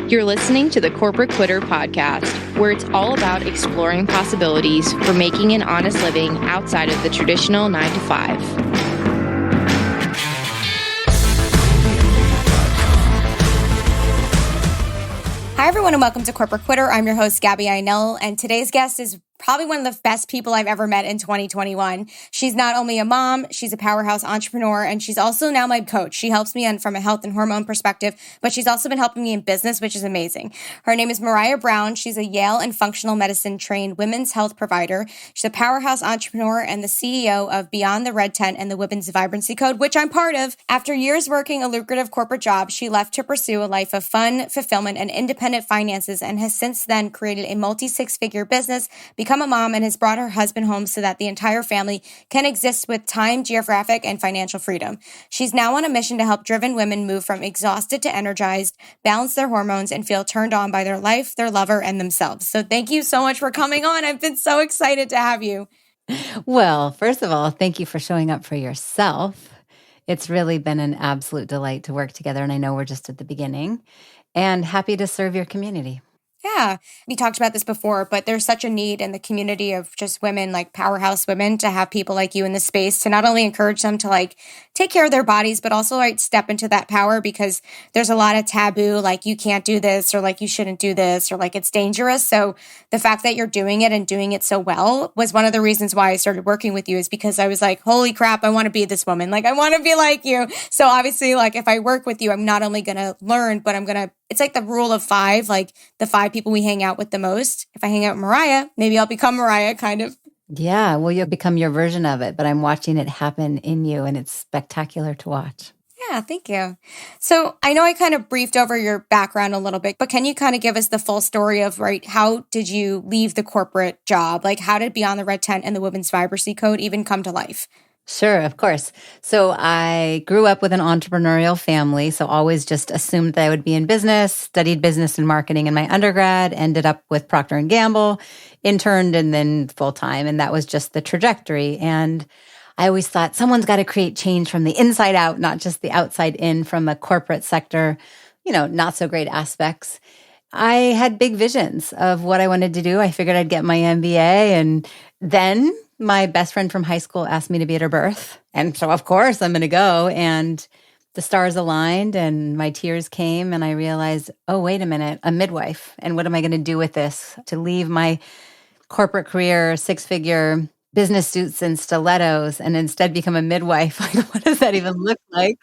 You're listening to the Corporate Quitter podcast, where it's all about exploring possibilities for making an honest living outside of the traditional 9 to 5. Hi, everyone, and welcome to Corporate Quitter. I'm your host, Gabby Einel, and today's guest is probably one of the best people I've ever met in 2021. She's not only a mom, she's a powerhouse entrepreneur, and she's also now my coach. She helps me from a health and hormone perspective, but she's also been helping me in business, which is amazing. Her name is Mariah Brown. She's a Yale and functional medicine trained women's health provider. She's a powerhouse entrepreneur and the CEO of Beyond the Red Tent and the Women's Vibrancy Code, which I'm part of. After years working a lucrative corporate job, she left to pursue a life of fun, fulfillment, and independent finances, and has since then created a multi-six-figure business, become a mom, and has brought her husband home so that the entire family can exist with time, geographic, and financial freedom. She's now on a mission to help driven women move from exhausted to energized, balance their hormones, and feel turned on by their life, their lover, and themselves. So thank you so much for coming on. I've been so excited to have you. Well, first of all, thank you for showing up for yourself. It's really been an absolute delight to work together, and I know we're just at the beginning, and happy to serve your community. Yeah, we talked about this before, but there's such a need in the community of just women, like powerhouse women, to have people like you in the space to not only encourage them to take care of their bodies, but also step into that power, because there's a lot of taboo, you can't do this, or you shouldn't do this, or it's dangerous. So the fact that you're doing it and doing it so well was one of the reasons why I started working with you, is because I was like, holy crap, I want to be this woman. I want to be like you. So obviously, if I work with you, I'm not only going to learn, but I'm going to, it's like the rule of 5, the 5 people we hang out with the most. If I hang out with Mariah, maybe I'll become Mariah, kind of. Yeah, well, you'll become your version of it, but I'm watching it happen in you, and it's spectacular to watch. Yeah, thank you. So I know I kind of briefed over your background a little bit, but can you kind of give us the full story of, how did you leave the corporate job? How did Beyond the Red Tent and the Women's Vibrancy Code even come to life? Sure, of course. So I grew up with an entrepreneurial family, so always just assumed that I would be in business, studied business and marketing in my undergrad, ended up with Procter & Gamble, interned, and then full-time. And that was just the trajectory. And I always thought someone's got to create change from the inside out, not just the outside in from a corporate sector, not so great aspects. I had big visions of what I wanted to do. I figured I'd get my MBA, and then my best friend from high school asked me to be at her birth. And so, of course, I'm going to go. And the stars aligned and my tears came, and I realized, oh, wait a minute, a midwife. And what am I going to do with this? To leave my corporate career, 6-figure business suits and stilettos, and instead become a midwife. What does that even look like?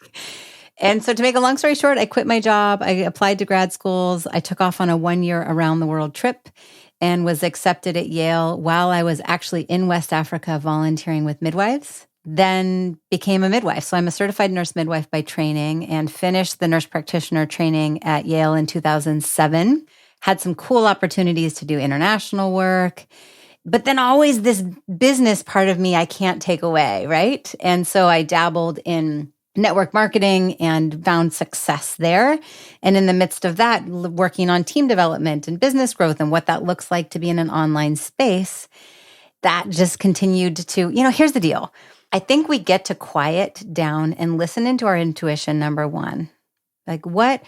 And so to make a long story short, I quit my job. I applied to grad schools. I took off on a 1-year around the world trip and was accepted at Yale while I was actually in West Africa volunteering with midwives, then became a midwife. So I'm a certified nurse midwife by training and finished the nurse practitioner training at Yale in 2007. Had some cool opportunities to do international work, but then always this business part of me I can't take away, right? And so I dabbled in network marketing and found success there. And in the midst of that, working on team development and business growth and what that looks like to be in an online space, that just continued to, here's the deal. I think we get to quiet down and listen into our intuition, number one. What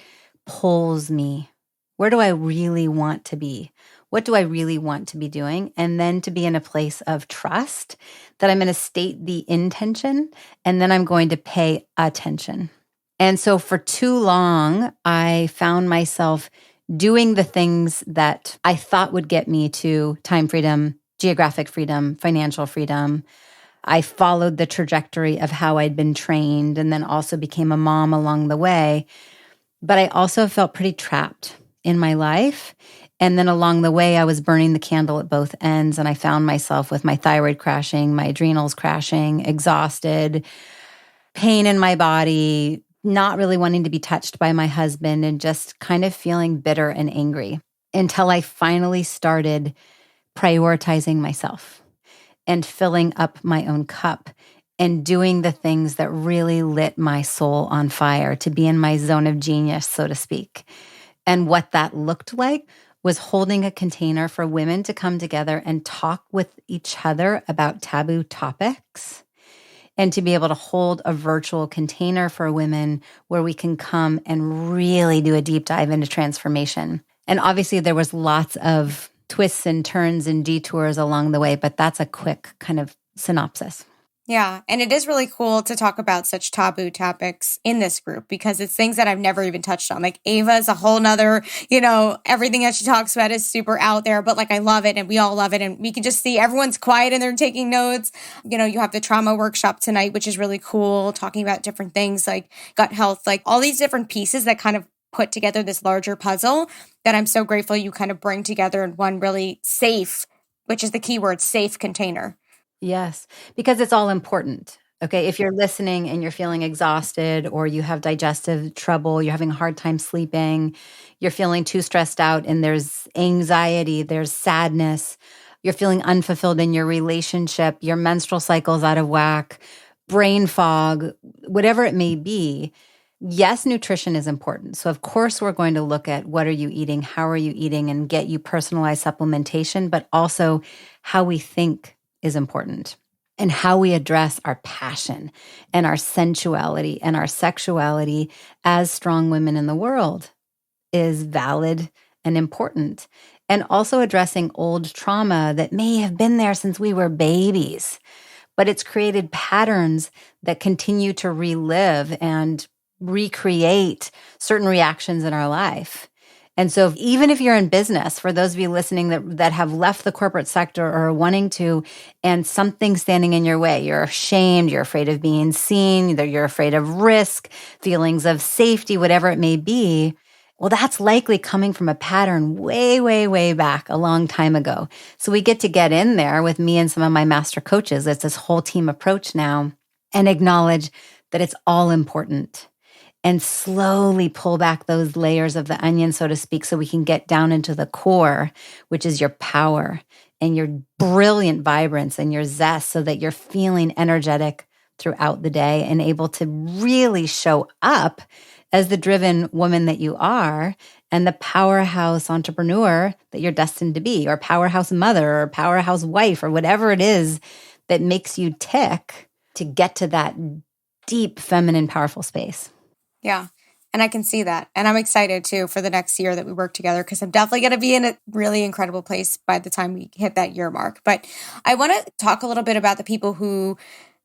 pulls me? Where do I really want to be? What do I really want to be doing? And then to be in a place of trust that I'm going to state the intention, and then I'm going to pay attention. And so for too long, I found myself doing the things that I thought would get me to time freedom, geographic freedom, financial freedom. I followed the trajectory of how I'd been trained, and then also became a mom along the way. But I also felt pretty trapped in my life. And then along the way, I was burning the candle at both ends, and I found myself with my thyroid crashing, my adrenals crashing, exhausted, pain in my body, not really wanting to be touched by my husband, and just kind of feeling bitter and angry until I finally started prioritizing myself and filling up my own cup and doing the things that really lit my soul on fire, to be in my zone of genius, so to speak. And what that looked like was holding a container for women to come together and talk with each other about taboo topics and to be able to hold a virtual container for women where we can come and really do a deep dive into transformation. And obviously there was lots of twists and turns and detours along the way, but that's a quick kind of synopsis. Yeah. And it is really cool to talk about such taboo topics in this group because it's things that I've never even touched on. Like Ava is a whole nother, everything that she talks about is super out there, but like I love it and we all love it. And we can just see everyone's quiet and they're taking notes. You have the trauma workshop tonight, which is really cool, talking about different things like gut health, like all these different pieces that kind of put together this larger puzzle that I'm so grateful you kind of bring together in one really safe, which is the key word, safe container. Yes, because it's all important. Okay, if you're listening and you're feeling exhausted or you have digestive trouble, you're having a hard time sleeping, you're feeling too stressed out and there's anxiety, there's sadness, you're feeling unfulfilled in your relationship, your menstrual cycle's out of whack, brain fog, whatever it may be, yes, nutrition is important. So of course, we're going to look at what are you eating, how are you eating, and get you personalized supplementation, but also how we think is important and how we address our passion and our sensuality and our sexuality as strong women in the world is valid and important. And also addressing old trauma that may have been there since we were babies, but it's created patterns that continue to relive and recreate certain reactions in our life. And so even if you're in business, for those of you listening that have left the corporate sector or are wanting to, and something's standing in your way, you're ashamed, you're afraid of being seen, either you're afraid of risk, feelings of safety, whatever it may be, well, that's likely coming from a pattern way, way, way back a long time ago. So we get to get in there with me and some of my master coaches. It's this whole team approach now and acknowledge that it's all important. And slowly pull back those layers of the onion, so to speak, so we can get down into the core, which is your power and your brilliant vibrance and your zest so that you're feeling energetic throughout the day and able to really show up as the driven woman that you are and the powerhouse entrepreneur that you're destined to be, or powerhouse mother or powerhouse wife or whatever it is that makes you tick to get to that deep, feminine, powerful space. Yeah. And I can see that. And I'm excited too for the next year that we work together because I'm definitely going to be in a really incredible place by the time we hit that year mark. But I want to talk a little bit about the people who,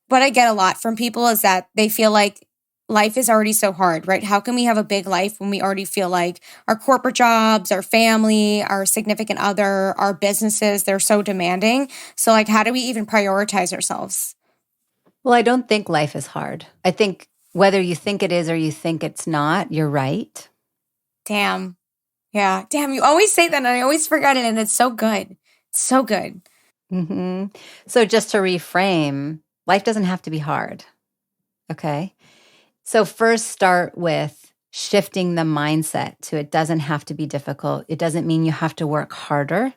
what I get a lot from people is that they feel like life is already so hard, right? How can we have a big life when we already feel like our corporate jobs, our family, our significant other, our businesses, they're so demanding. So like, how do we even prioritize ourselves? Well, I don't think life is hard. I think whether you think it is or you think it's not, you're right. Damn. Yeah. Damn, you always say that and I always forget it and it's so good. So good. Mm-hmm. So just to reframe, life doesn't have to be hard. Okay. So first start with shifting the mindset to it doesn't have to be difficult. It doesn't mean you have to work harder,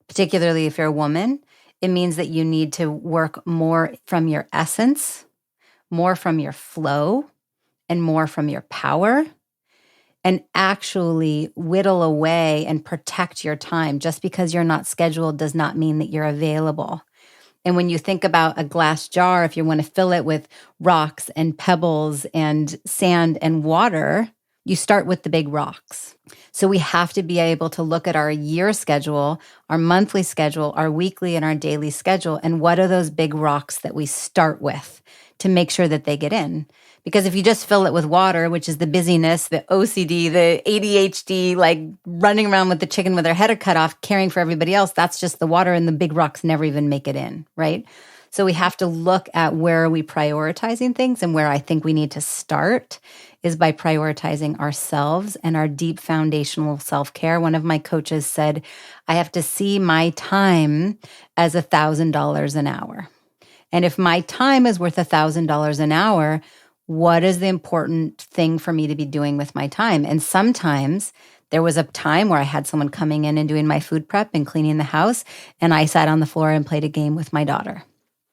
particularly if you're a woman. It means that you need to work more from your essence, more from your flow, and more from your power, and actually whittle away and protect your time. Just because you're not scheduled does not mean that you're available. And when you think about a glass jar, if you want to fill it with rocks and pebbles and sand and water, you start with the big rocks. So we have to be able to look at our year schedule, our monthly schedule, our weekly and our daily schedule, and what are those big rocks that we start with to make sure that they get in. Because if you just fill it with water, which is the busyness, the OCD, the ADHD, like running around with the chicken with their head cut off, caring for everybody else, that's just the water and the big rocks never even make it in, right? So we have to look at where are we prioritizing things, and where I think we need to start is by prioritizing ourselves and our deep foundational self-care. One of my coaches said, I have to see my time as $1,000 an hour. And if my time is worth $1,000 an hour, what is the important thing for me to be doing with my time? And sometimes there was a time where I had someone coming in and doing my food prep and cleaning the house, and I sat on the floor and played a game with my daughter,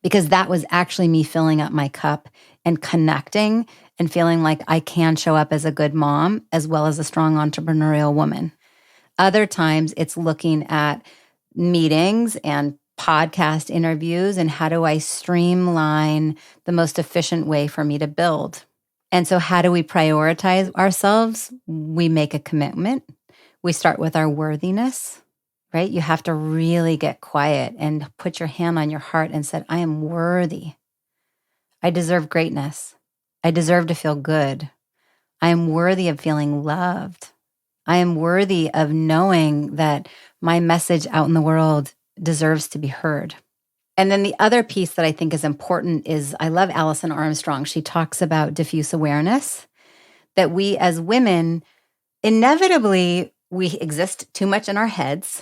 because that was actually me filling up my cup and connecting and feeling like I can show up as a good mom as well as a strong entrepreneurial woman. Other times it's looking at meetings and podcast interviews and how do I streamline the most efficient way for me to build? And so how do we prioritize ourselves? We make a commitment. We start with our worthiness, right? You have to really get quiet and put your hand on your heart and say, I am worthy. I deserve greatness. I deserve to feel good. I am worthy of feeling loved. I am worthy of knowing that my message out in the world deserves to be heard. And then the other piece that I think is important is I love Alison Armstrong. She talks about diffuse awareness, that we as women, inevitably, we exist too much in our heads.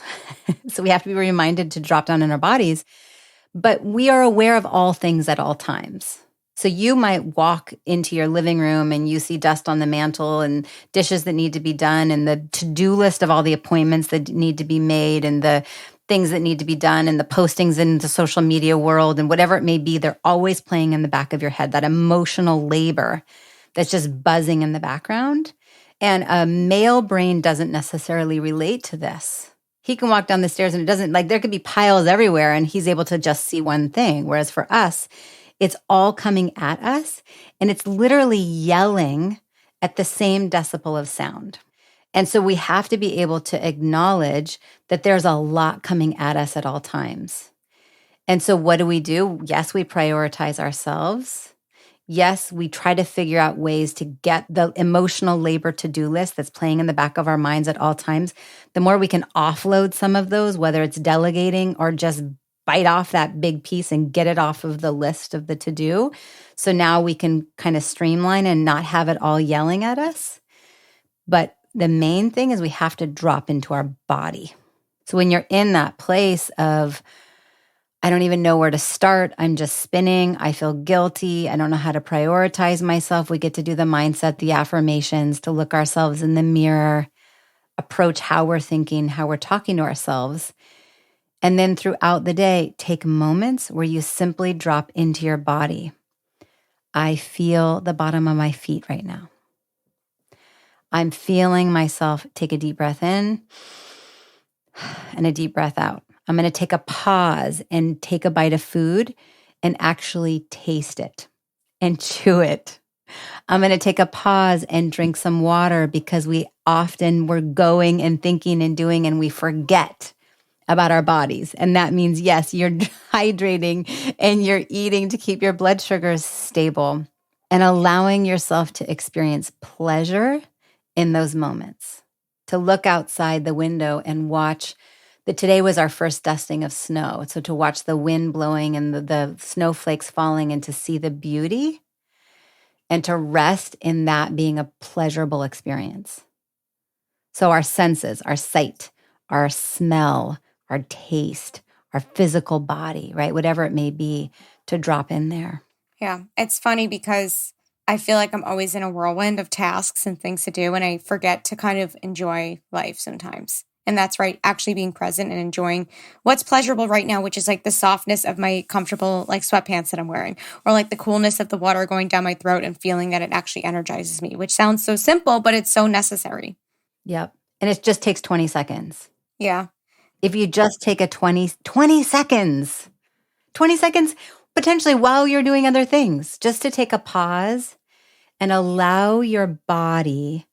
So we have to be reminded to drop down in our bodies. But we are aware of all things at all times. So you might walk into your living room and you see dust on the mantle and dishes that need to be done and the to-do list of all the appointments that need to be made and the things that need to be done and the postings in the social media world and whatever it may be, they're always playing in the back of your head, that emotional labor that's just buzzing in the background. And a male brain doesn't necessarily relate to this. He can walk down the stairs and it doesn't, like there could be piles everywhere and he's able to just see one thing. Whereas for us, it's all coming at us and it's literally yelling at the same decibel of sound. And so we have to be able to acknowledge that there's a lot coming at us at all times. And so what do? Yes, we prioritize ourselves. Yes, we try to figure out ways to get the emotional labor to-do list that's playing in the back of our minds at all times. The more we can offload some of those, whether it's delegating or just bite off that big piece and get it off of the list of the to-do. So now we can kind of streamline and not have it all yelling at us. But the main thing is we have to drop into our body. So when you're in that place of, I don't even know where to start, I'm just spinning, I feel guilty, I don't know how to prioritize myself, we get to do the mindset, the affirmations, to look ourselves in the mirror, approach how we're thinking, how we're talking to ourselves. And then throughout the day, take moments where you simply drop into your body. I feel the bottom of my feet right now. I'm feeling myself take a deep breath in and a deep breath out. I'm going to take a pause and take a bite of food and actually taste it and chew it. I'm going to take a pause and drink some water because we're going and thinking and doing and we forget about our bodies. And that means, yes, you're hydrating and you're eating to keep your blood sugars stable and allowing yourself to experience pleasure in those moments, to look outside the window and watch that today was our first dusting of snow. So to watch the wind blowing and the snowflakes falling and to see the beauty and to rest in that being a pleasurable experience. So our senses, our sight, our smell, our taste, our physical body, right? Whatever it may be, to drop in there. Yeah, it's funny because I feel like I'm always in a whirlwind of tasks and things to do, and I forget to kind of enjoy life sometimes. And that's right, actually being present and enjoying what's pleasurable right now, which is like the softness of my comfortable like sweatpants that I'm wearing, or like the coolness of the water going down my throat and feeling that it actually energizes me, which sounds so simple, but it's so necessary. Yep. And it just takes 20 seconds. Yeah. If you just take a 20 seconds, potentially while you're doing other things, just to take a pause and allow your body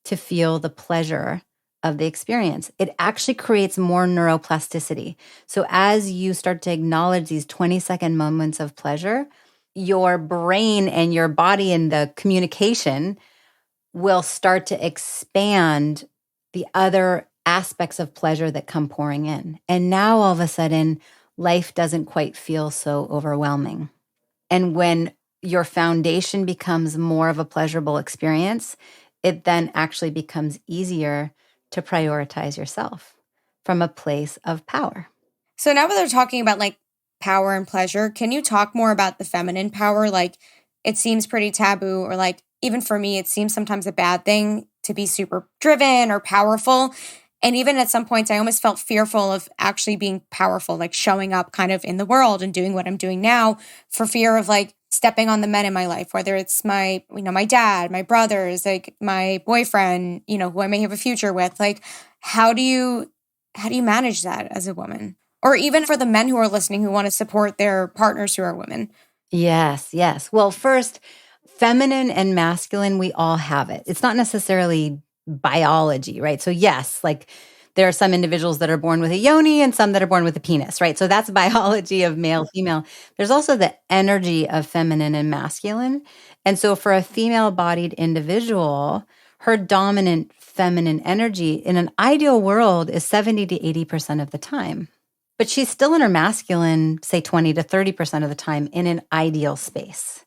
to feel the pleasure of the experience. It actually creates more neuroplasticity. So as you start to acknowledge these 20-second moments of pleasure, your brain and your body and the communication will start to expand the other aspects of pleasure that come pouring in. And now all of a sudden, life doesn't quite feel so overwhelming. And when your foundation becomes more of a pleasurable experience, it then actually becomes easier to prioritize yourself from a place of power. So now that they're talking about like power and pleasure, can you talk more about the feminine power? Like it seems pretty taboo, or like even for me, it seems sometimes a bad thing to be super driven or powerful. And even at some points, I almost felt fearful of actually being powerful, like showing up kind of in the world and doing what I'm doing now for fear of like stepping on the men in my life, whether it's my, my dad, my brothers, like my boyfriend, who I may have a future with. Like, how do you manage that as a woman? Or even for the men who are listening who want to support their partners who are women. Yes, yes. Well, first, feminine and masculine, we all have it. It's not necessarily biology, right? So yes, like there are some individuals that are born with a yoni and some that are born with a penis, right? So that's biology of male, female. There's also the energy of feminine and masculine. And so for a female-bodied individual, her dominant feminine energy in an ideal world is 70 to 80% of the time. But she's still in her masculine, say 20 to 30% of the time in an ideal space.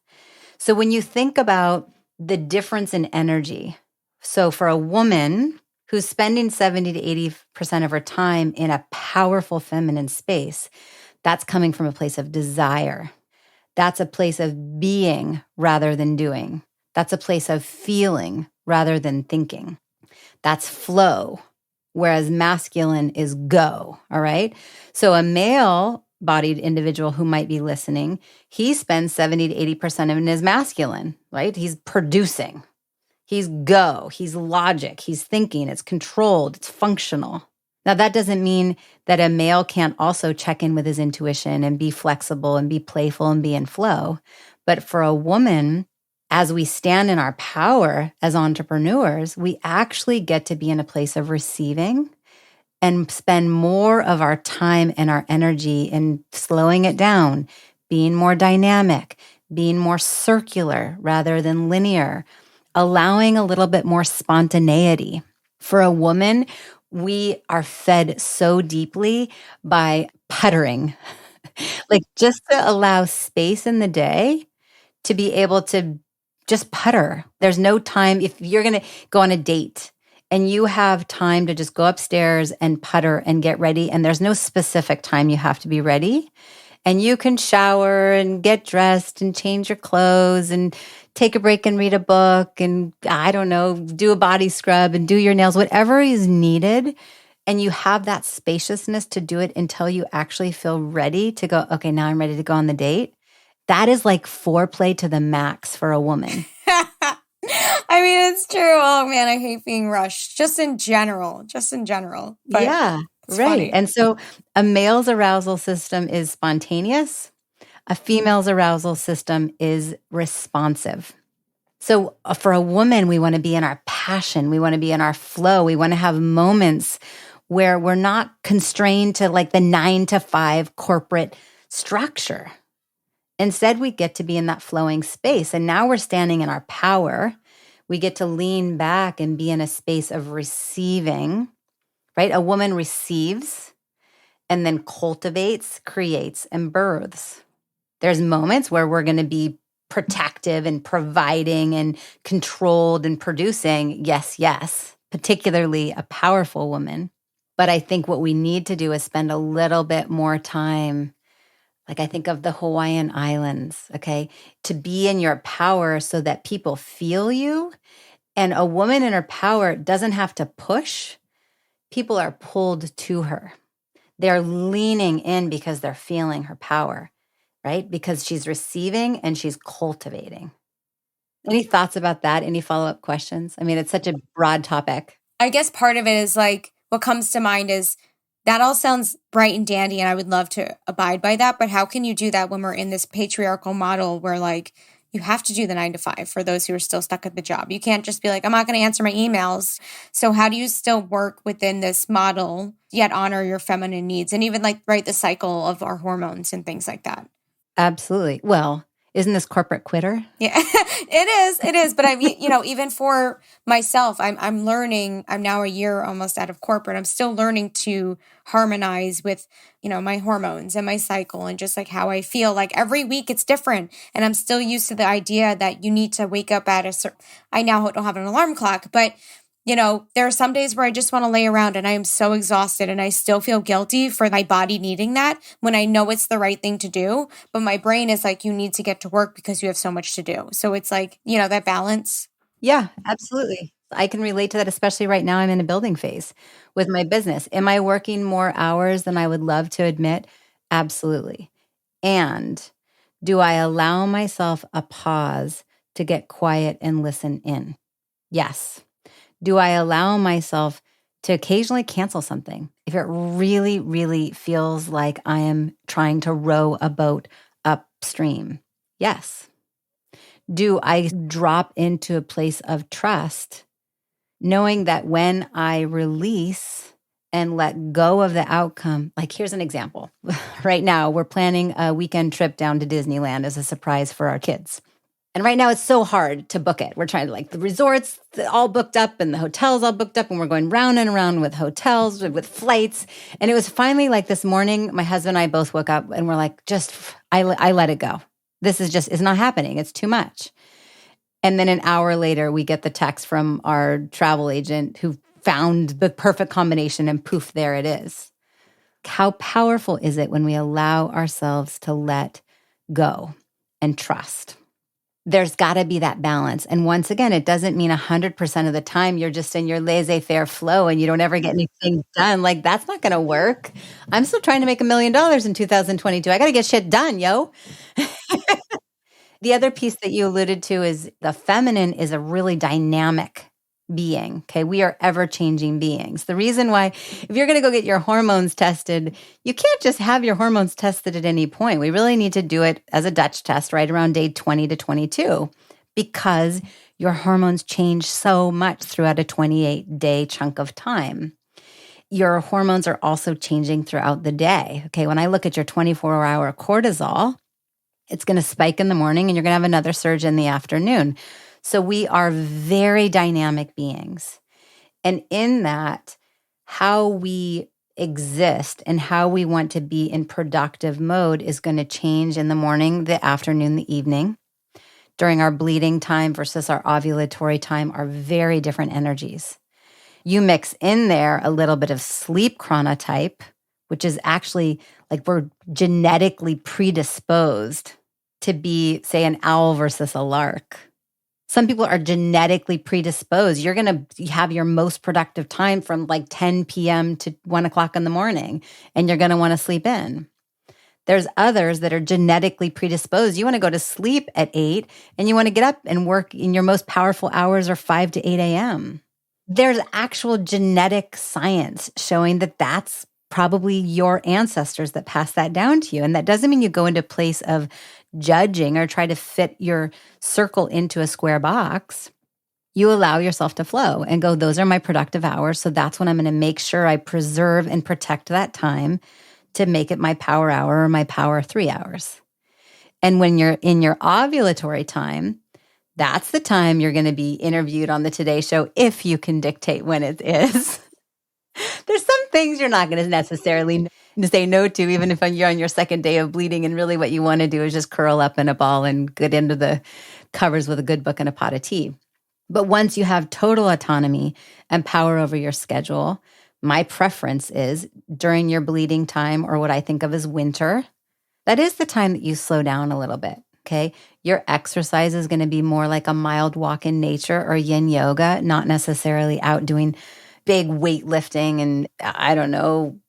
So when you think about the difference in energy, so for a woman who's spending 70 to 80% of her time in a powerful feminine space, that's coming from a place of desire. That's a place of being rather than doing. That's a place of feeling rather than thinking. That's flow, whereas masculine is go, all right? So a male-bodied individual who might be listening, he spends 70 to 80% of it in his masculine, right? He's producing. He's go. He's logic. He's thinking. It's controlled. It's functional. Now, that doesn't mean that a male can't also check in with his intuition and be flexible and be playful and be in flow. But for a woman, as we stand in our power as entrepreneurs, we actually get to be in a place of receiving and spend more of our time and our energy in slowing it down, being more dynamic, being more circular rather than linear, allowing a little bit more spontaneity. For a woman, we are fed so deeply by puttering, like just to allow space in the day to be able to just putter. There's no time. If you're going to go on a date and you have time to just go upstairs and putter and get ready, and there's no specific time you have to be ready, and you can shower and get dressed and change your clothes and take a break and read a book and, I don't know, do a body scrub and do your nails, whatever is needed. And you have that spaciousness to do it until you actually feel ready to go, okay, now I'm ready to go on the date. That is like foreplay to the max for a woman. I mean, it's true. Oh man, I hate being rushed. Just in general. But yeah, right. Funny. And so a male's arousal system is spontaneous. A female's arousal system is responsive. So for a woman, we want to be in our passion. We want to be in our flow. We want to have moments where we're not constrained to like the 9 to 5 corporate structure. Instead, we get to be in that flowing space. And now we're standing in our power. We get to lean back and be in a space of receiving, right? A woman receives and then cultivates, creates, and births. There's moments where we're going to be protective and providing and controlled and producing. Yes, yes, particularly a powerful woman. But I think what we need to do is spend a little bit more time. Like I think of the Hawaiian Islands, okay, to be in your power so that people feel you. And a woman in her power doesn't have to push. People are pulled to her. They're leaning in because they're feeling her power, right? Because she's receiving and she's cultivating. Any thoughts about that? Any follow-up questions? I mean, it's such a broad topic. I guess part of it is like, what comes to mind is that all sounds bright and dandy, and I would love to abide by that. But how can you do that when we're in this patriarchal model where like you have to do the 9 to 5 for those who are still stuck at the job? You can't just be like, I'm not going to answer my emails. So how do you still work within this model, yet honor your feminine needs and even like right the cycle of our hormones and things like that? Absolutely. Well, isn't this corporate quitter? Yeah, it is. But I mean, even for myself, I'm learning. I'm now a year almost out of corporate. I'm still learning to harmonize with, my hormones and my cycle and just like how I feel. Like every week it's different. And I'm still used to the idea that you need to wake up at a certain, I now don't have an alarm clock, but there are some days where I just want to lay around and I am so exhausted and I still feel guilty for my body needing that when I know it's the right thing to do. But my brain is like, you need to get to work because you have so much to do. So it's like, that balance. Yeah, absolutely. I can relate to that, especially right now I'm in a building phase with my business. Am I working more hours than I would love to admit? Absolutely. And do I allow myself a pause to get quiet and listen in? Yes. Do I allow myself to occasionally cancel something. If it really, really feels like I am trying to row a boat upstream, yes. Do I drop into a place of trust, knowing that when I release and let go of the outcome, like here's an example. Right now, we're planning a weekend trip down to Disneyland as a surprise for our kids. And right now it's so hard to book it. We're trying to the resorts all booked up and the hotels all booked up and we're going round and around with hotels, with flights. And it was finally this morning, my husband and I both woke up and we're like, I let it go. This is not happening. It's too much. And then an hour later, we get the text from our travel agent who found the perfect combination and poof, there it is. How powerful is it when we allow ourselves to let go and trust? There's got to be that balance. And once again, it doesn't mean 100% of the time you're just in your laissez-faire flow and you don't ever get anything done. That's not going to work. I'm still trying to make $1 million in 2022. I got to get shit done, yo. The other piece that you alluded to is the feminine is a really dynamic being. Okay. We are ever-changing beings. The reason why, if you're going to go get your hormones tested, you can't just have your hormones tested at any point. We really need to do it as a Dutch test right around day 20 to 22 because your hormones change so much throughout a 28-day chunk of time. Your hormones are also changing throughout the day. Okay. When I look at your 24-hour cortisol, it's going to spike in the morning and you're going to have another surge in the afternoon. So we are very dynamic beings. And in that, how we exist and how we want to be in productive mode is going to change in the morning, the afternoon, the evening. During our bleeding time versus our ovulatory time are very different energies. You mix in there a little bit of sleep chronotype, which is actually we're genetically predisposed to be, say, an owl versus a lark. Some people are genetically predisposed. You're going to have your most productive time from 10 p.m. to 1 o'clock in the morning, and you're going to want to sleep in. There's others that are genetically predisposed. You want to go to sleep at 8, and you want to get up and work in your most powerful hours are 5 to 8 a.m. There's actual genetic science showing that that's probably your ancestors that passed that down to you. And that doesn't mean you go into a place of judging or try to fit your circle into a square box. You allow yourself to flow and go, those are my productive hours. So that's when I'm going to make sure I preserve and protect that time to make it my power hour or my power 3 hours. And when you're in your ovulatory time, that's the time you're going to be interviewed on the Today Show if you can dictate when it is. There's some things you're not going to necessarily say no to, even if you're on your second day of bleeding and really what you want to do is just curl up in a ball and get into the covers with a good book and a pot of tea. But once you have total autonomy and power over your schedule, my preference is during your bleeding time, or what I think of as winter, that is the time that you slow down a little bit, okay? Your exercise is going to be more like a mild walk in nature or yin yoga, not necessarily out doing big weightlifting and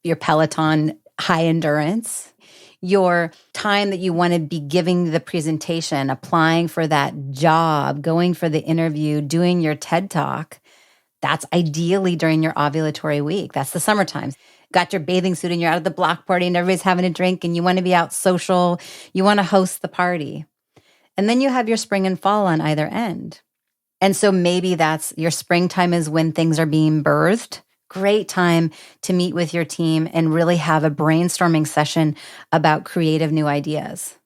your Peloton high endurance. Your time that you want to be giving the presentation, applying for that job, going for the interview, doing your TED Talk, that's ideally during your ovulatory week. That's the summertime. Got your bathing suit and you're out at the block party and everybody's having a drink and you want to be out social. You want to host the party. And then you have your spring and fall on either end. And so maybe that's your springtime is when things are being birthed. Great time to meet with your team and really have a brainstorming session about creative new ideas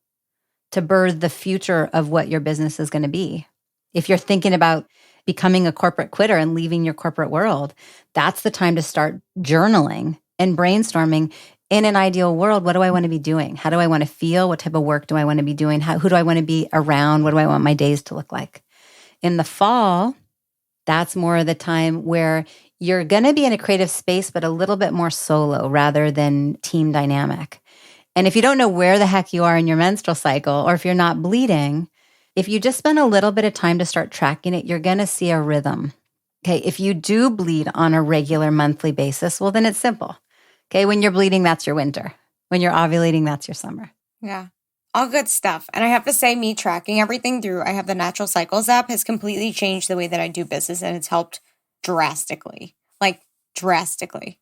to birth the future of what your business is going to be. If you're thinking about becoming a corporate quitter and leaving your corporate world, that's the time to start journaling and brainstorming. In an ideal world, what do I want to be doing? How do I want to feel? What type of work do I want to be doing? Who do I want to be around? What do I want my days to look like? In the fall, that's more of the time where you're going to be in a creative space, but a little bit more solo rather than team dynamic. And if you don't know where the heck you are in your menstrual cycle, or if you're not bleeding, if you just spend a little bit of time to start tracking it, you're going to see a rhythm. Okay, if you do bleed on a regular monthly basis, well, then it's simple. Okay, when you're bleeding, that's your winter. When you're ovulating, that's your summer. Yeah. All good stuff. And I have to say, me tracking everything through, I have the Natural Cycles app, has completely changed the way that I do business, and it's helped drastically. drastically.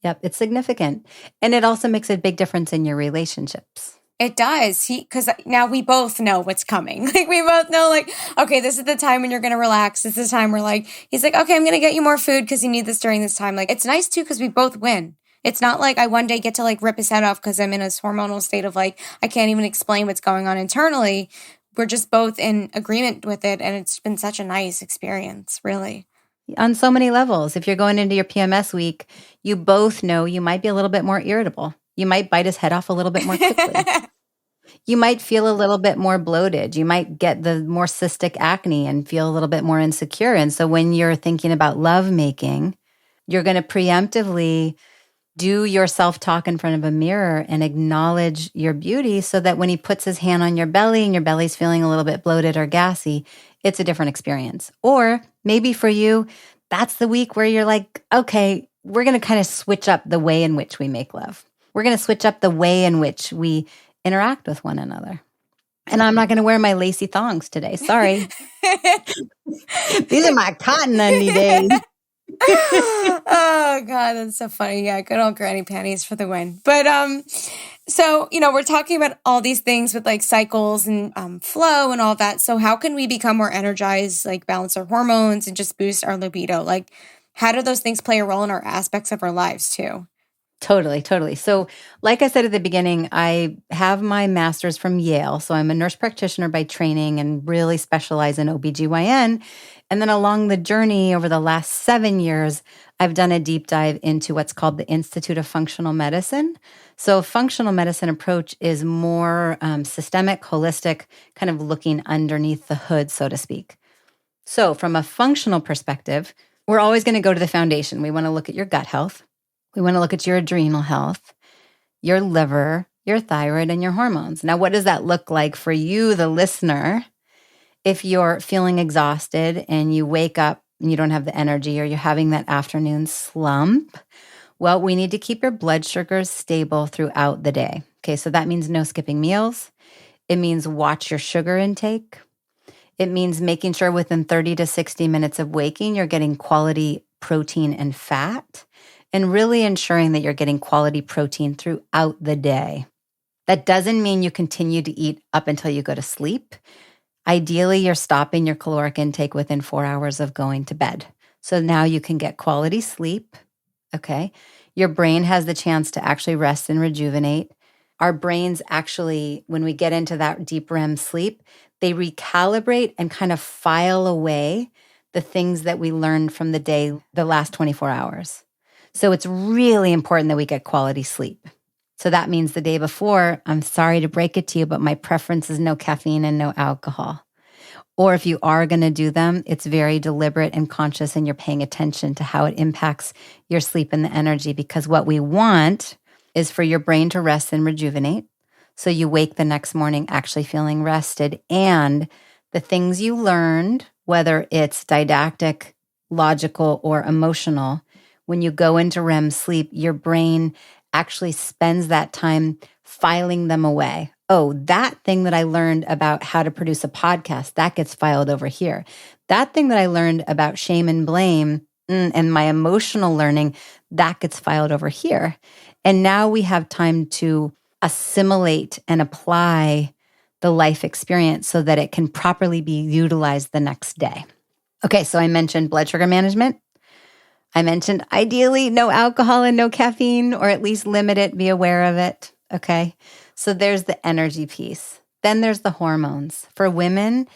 Yep, it's significant. And it also makes a big difference in your relationships. It does. Because now we both know what's coming. Like, we both know, like, okay, this is the time when you're going to relax. This is the time where, like, he's like, okay, I'm going to get you more food because you need this during this time. Like, it's nice too because we both win. It's not like I one day get to, like, rip his head off because I'm in a hormonal state of, like, I can't even explain what's going on internally. We're just both in agreement with it. And it's been such a nice experience, really. On so many levels. If you're going into your PMS week, you both know you might be a little bit more irritable. You might bite his head off a little bit more quickly. You might feel a little bit more bloated. You might get the more cystic acne and feel a little bit more insecure. And so when you're thinking about lovemaking, you're going to preemptively do your self-talk in front of a mirror and acknowledge your beauty so that when he puts his hand on your belly and your belly's feeling a little bit bloated or gassy, it's a different experience. Or maybe for you, that's the week where you're like, okay, we're going to kind of switch up the way in which we make love. We're going to switch up the way in which we interact with one another. And I'm not going to wear my lacy thongs today. Sorry. These are my cotton undy days. Oh God, that's so funny. Yeah, good old granny panties for the win. But so we're talking about all these things with like cycles and flow and all that. So how can we become more energized, like balance our hormones and just boost our libido? Like, how do those things play a role in our aspects of our lives too? Totally. So like I said at the beginning, I have my master's from Yale. So I'm a nurse practitioner by training and really specialize in OBGYN. And then along the journey over the last 7 years, I've done a deep dive into what's called the Institute of Functional Medicine. So functional medicine approach is more systemic, holistic, kind of looking underneath the hood, so to speak. So from a functional perspective, we're always going to go to the foundation. We want to look at your gut health. We want to look at your adrenal health, your liver, your thyroid, and your hormones. Now, what does that look like for you, the listener, if you're feeling exhausted and you wake up and you don't have the energy or you're having that afternoon slump? Well, we need to keep your blood sugars stable throughout the day. Okay, so that means no skipping meals. It means watch your sugar intake. It means making sure within 30 to 60 minutes of waking, you're getting quality protein and fat, and really ensuring that you're getting quality protein throughout the day. That doesn't mean you continue to eat up until you go to sleep. Ideally, you're stopping your caloric intake within 4 hours of going to bed. So now you can get quality sleep, okay? Your brain has the chance to actually rest and rejuvenate. Our brains actually, when we get into that deep REM sleep, they recalibrate and kind of file away the things that we learned from the day, the last 24 hours. So it's really important that we get quality sleep. So that means the day before, I'm sorry to break it to you, but my preference is no caffeine and no alcohol. Or if you are going to do them, it's very deliberate and conscious, and you're paying attention to how it impacts your sleep and the energy, because what we want is for your brain to rest and rejuvenate. So you wake the next morning actually feeling rested, and the things you learned, whether it's didactic, logical, or emotional, when you go into REM sleep, your brain actually spends that time filing them away. Oh, that thing that I learned about how to produce a podcast, that gets filed over here. That thing that I learned about shame and blame and my emotional learning, that gets filed over here. And now we have time to assimilate and apply the life experience so that it can properly be utilized the next day. Okay, so I mentioned blood sugar management. I mentioned ideally no alcohol and no caffeine, or at least limit it, be aware of it. Okay. So there's the energy piece. Then there's the hormones. For women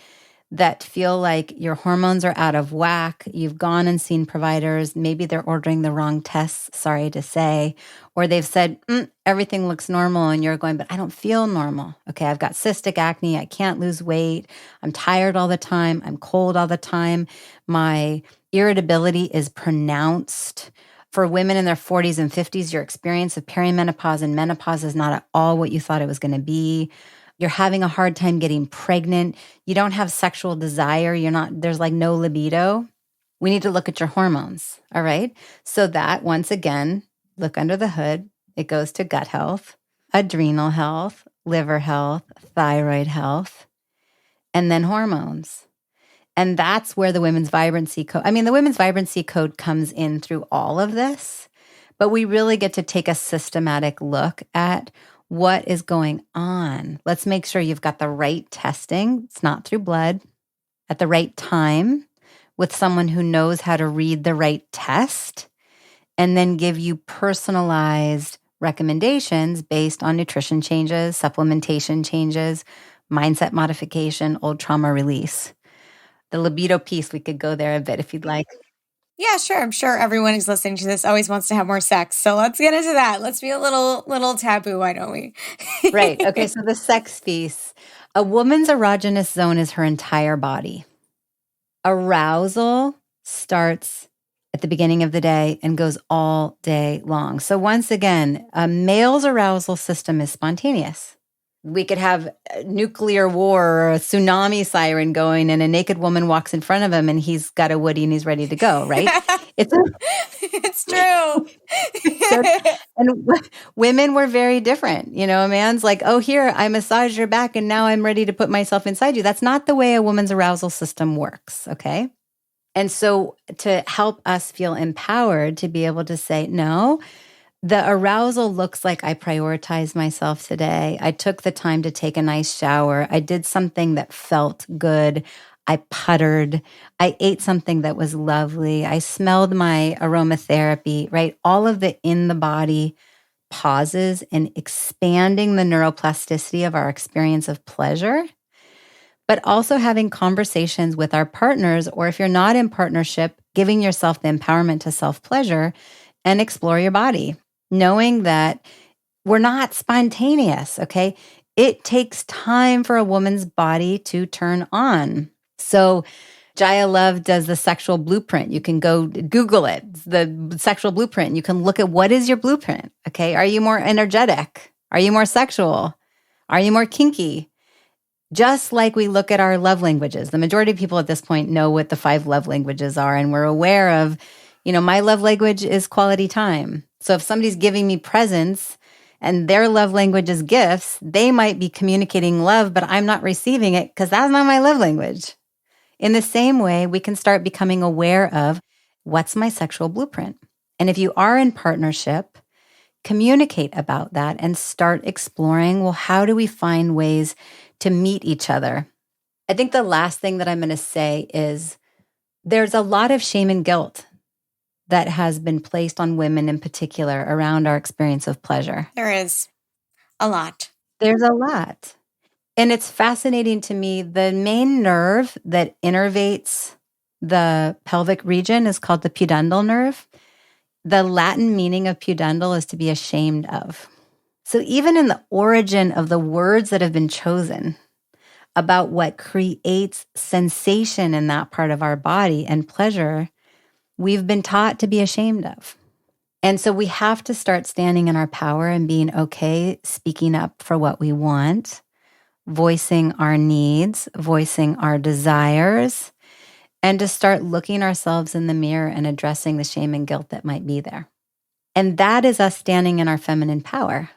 that feel like your hormones are out of whack, you've gone and seen providers, maybe they're ordering the wrong tests, sorry to say, or they've said, everything looks normal, and you're going, but I don't feel normal. Okay, I've got cystic acne, I can't lose weight, I'm tired all the time, I'm cold all the time, my irritability is pronounced. For women in their 40s and 50s, your experience of perimenopause and menopause is not at all what you thought it was going to be. You're having a hard time getting pregnant. You don't have sexual desire. There's like no libido. We need to look at your hormones. All right. So that, once again, look under the hood. It goes to gut health, adrenal health, liver health, thyroid health, and then hormones. And that's where the Women's Vibrancy Code, the Women's Vibrancy Code comes in through all of this, but we really get to take a systematic look at what is going on. Let's make sure you've got the right testing. It's not through blood, at the right time with someone who knows how to read the right test, and then give you personalized recommendations based on nutrition changes, supplementation changes, mindset modification, old trauma release. The libido piece, we could go there a bit if you'd like. Yeah, sure. I'm sure everyone who's listening to this always wants to have more sex. So let's get into that. Let's be a little taboo, why don't we? Right. Okay. So the sex piece. A woman's erogenous zone is her entire body. Arousal starts at the beginning of the day and goes all day long. So once again, a male's arousal system is spontaneous. We could have a nuclear war or a tsunami siren going and a naked woman walks in front of him and he's got a woody and he's ready to go, right? It's true. And women were very different. A man's like, oh, here, I massage your back and now I'm ready to put myself inside you. That's not the way a woman's arousal system works, okay? And so to help us feel empowered to be able to say, no, the arousal looks like I prioritized myself today. I took the time to take a nice shower. I did something that felt good. I puttered. I ate something that was lovely. I smelled my aromatherapy, right? All of the in the body pauses and expanding the neuroplasticity of our experience of pleasure, but also having conversations with our partners, or if you're not in partnership, giving yourself the empowerment to self-pleasure and explore your body. Knowing that we're not spontaneous, okay? It takes time for a woman's body to turn on. So Jaya Love does the sexual blueprint. You can go Google it, the sexual blueprint. You can look at what is your blueprint, okay? Are you more energetic? Are you more sexual? Are you more kinky? Just like we look at our love languages. The majority of people at this point know what the 5 love languages are, and we're aware of, my love language is quality time. So if somebody's giving me presents and their love language is gifts, they might be communicating love, but I'm not receiving it because that's not my love language. In the same way, we can start becoming aware of what's my sexual blueprint. And if you are in partnership, communicate about that and start exploring, well, how do we find ways to meet each other? I think the last thing that I'm going to say is there's a lot of shame and guilt that has been placed on women in particular around our experience of pleasure. There is a lot. There's a lot. And it's fascinating to me. The main nerve that innervates the pelvic region is called the pudendal nerve. The Latin meaning of pudendal is to be ashamed of. So even in the origin of the words that have been chosen about what creates sensation in that part of our body and pleasure, we've been taught to be ashamed of. And so we have to start standing in our power and being okay, speaking up for what we want, voicing our needs, voicing our desires, and to start looking ourselves in the mirror and addressing the shame and guilt that might be there. And that is us standing in our feminine power.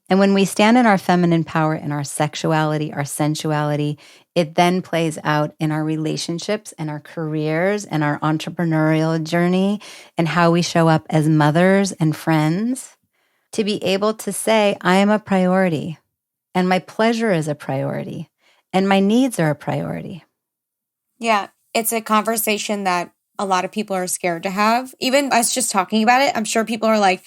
And when we stand in our feminine power, in our sexuality, our sensuality, it then plays out in our relationships and our careers and our entrepreneurial journey and how we show up as mothers and friends, to be able to say, I am a priority and my pleasure is a priority and my needs are a priority. Yeah, it's a conversation that a lot of people are scared to have. Even us just talking about it, I'm sure people are like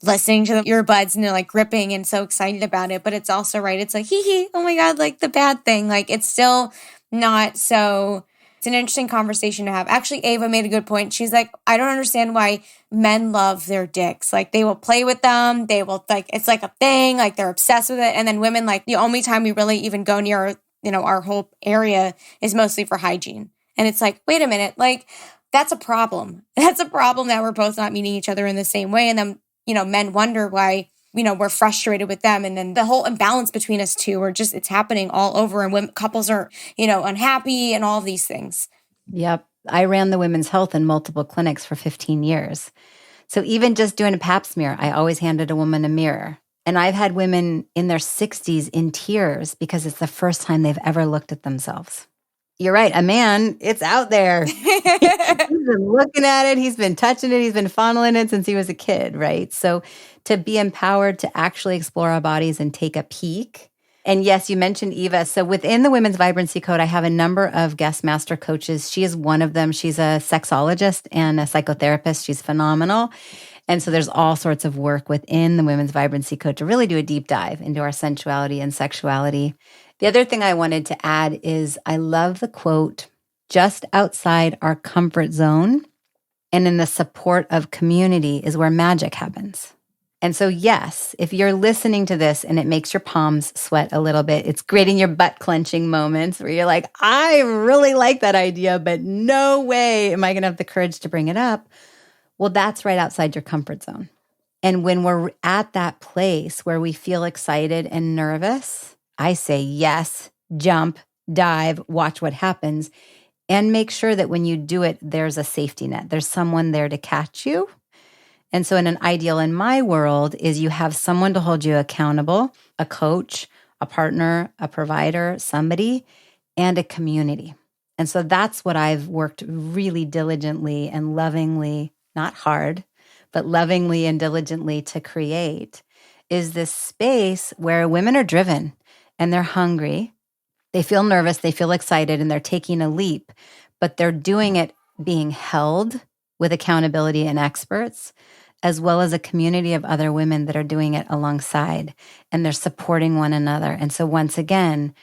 listening to the earbuds and they're like gripping and so excited about it. But it's also right. It's like, hee, oh my God, like the bad thing. Like it's still not so, it's an interesting conversation to have. Actually, Ava made a good point. She's like, I don't understand why men love their dicks. Like they will play with them. They will like, it's like a thing, like they're obsessed with it. And then women, like the only time we really even go near, our whole area is mostly for hygiene. And it's like, wait a minute, like that's a problem. That's a problem that we're both not meeting each other in the same way. And then, men wonder why, we're frustrated with them. And then the whole imbalance between us two are just, it's happening all over. And when couples are, unhappy and all of these things. Yep. I ran the women's health in multiple clinics for 15 years. So even just doing a pap smear, I always handed a woman a mirror. And I've had women in their 60s in tears because it's the first time they've ever looked at themselves. You're right. A man, it's out there. He's been looking at it. He's been touching it. He's been fondling it since he was a kid, right? So to be empowered to actually explore our bodies and take a peek. And yes, you mentioned Eva. So within the Women's Vibrancy Code, I have a number of guest master coaches. She is one of them. She's a sexologist and a psychotherapist. She's phenomenal. And so there's all sorts of work within the Women's Vibrancy Code to really do a deep dive into our sensuality and sexuality. The other thing I wanted to add is I love the quote, just outside our comfort zone and in the support of community is where magic happens. And so, yes, if you're listening to this and it makes your palms sweat a little bit, it's creating your butt clenching moments where you're like, I really like that idea, but no way am I going to have the courage to bring it up. Well, that's right outside your comfort zone. And when we're at that place where we feel excited and nervous, I say yes, jump, dive, watch what happens, and make sure that when you do it, there's a safety net. There's someone there to catch you. And so in an ideal in my world is you have someone to hold you accountable, a coach, a partner, a provider, somebody, and a community. And so that's what I've worked really diligently and lovingly, not hard, but lovingly and diligently to create, is this space where women are driven and they're hungry. They feel nervous, they feel excited, and they're taking a leap, but they're doing it being held with accountability and experts, as well as a community of other women that are doing it alongside, and they're supporting one another. And so once again,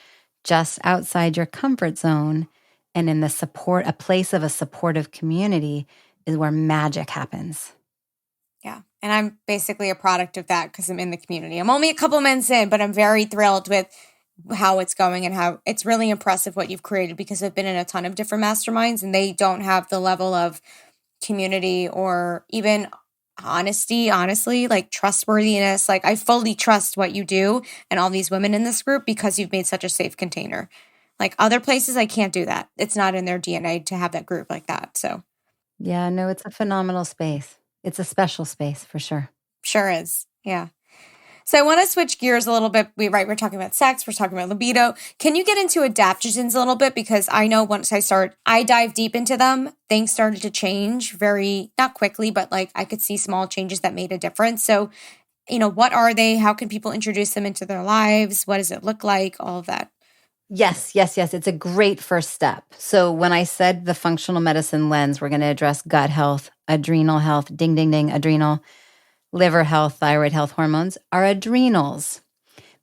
just outside your comfort zone and in the support, a place of a supportive community is where magic happens. Yeah. And I'm basically a product of that because I'm in the community. I'm only a couple months in, but I'm very thrilled with how it's going and how it's really impressive what you've created, because I've been in a ton of different masterminds and they don't have the level of community or even honesty, honestly, like trustworthiness. Like I fully trust what you do and all these women in this group because you've made such a safe container. Like other places, I can't do that. It's not in their DNA to have that group like that. So yeah, no, it's a phenomenal space. It's a special space for sure. Sure is. Yeah. So I want to switch gears a little bit. We're talking about sex. We're talking about libido. Can you get into adaptogens a little bit? Because I know once I dive deep into them, things started to change very, not quickly, but like I could see small changes that made a difference. So, what are they? How can people introduce them into their lives? What does it look like? All of that. Yes. It's a great first step. So when I said the functional medicine lens, we're going to address gut health, adrenal health, ding, ding, ding, adrenal, liver health, thyroid health, hormones. Our adrenals,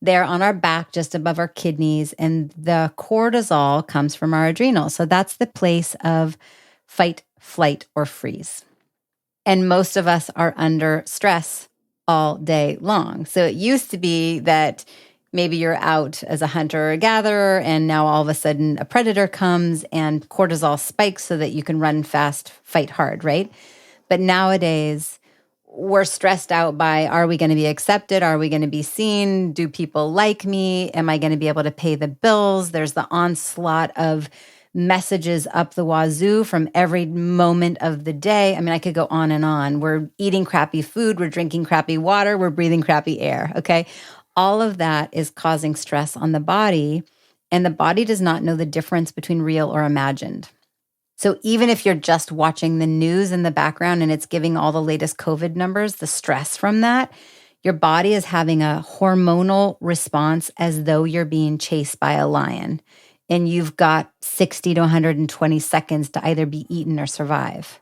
they're on our back just above our kidneys, and the cortisol comes from our adrenals. So that's the place of fight, flight, or freeze. And most of us are under stress all day long. So it used to be that maybe you're out as a hunter or a gatherer, and now all of a sudden a predator comes and cortisol spikes so that you can run fast, fight hard, right? But nowadays, we're stressed out by, are we going to be accepted? Are we going to be seen? Do people like me? Am I going to be able to pay the bills? There's the onslaught of messages up the wazoo from every moment of the day. I mean, I could go on and on. We're eating crappy food. We're drinking crappy water. We're breathing crappy air, okay? All of that is causing stress on the body, and the body does not know the difference between real or imagined. So even if you're just watching the news in the background and it's giving all the latest COVID numbers, the stress from that, your body is having a hormonal response as though you're being chased by a lion, and you've got 60 to 120 seconds to either be eaten or survive.